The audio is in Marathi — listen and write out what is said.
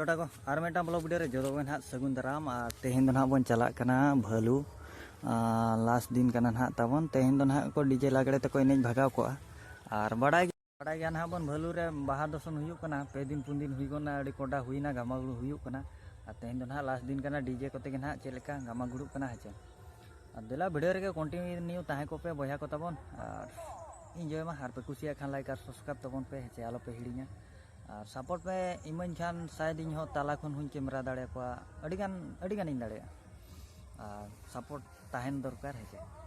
बेटा को आर मेटा ब्लॉग वीडियो रे जो ना सगुन दाराम तेहन दो ना बन चला भालू लास्ट दिन का ना तबन तेहन दो ना को डीजे लागड़े तक एने भगाव को और बड़ा गया ना बन भालू रे बाहा दसन हुयुकना पे दिन पुन दिन हुईगना अड़ी कोडा हुईना गामागुड़ू हुयुकना तेहन दो ना लास्ट दिन का डीजे कोते ना चेलेका गामागुड़ू कना हेचे देला वीडियो रे कंटिन्यू ताहे को पे बया को तबन और एंजॉय मा हार पे कुसिया खान लाइक और सब्सक्राइब तबन पे हेचे आलो पे हिड़िया और सपोर्ट पे इमन खान शायद इन ताला खन हुन कैमरा दाड़े को अड़ीगान इन दाड़े और सपोर्ट ताहेन दरकार हेचे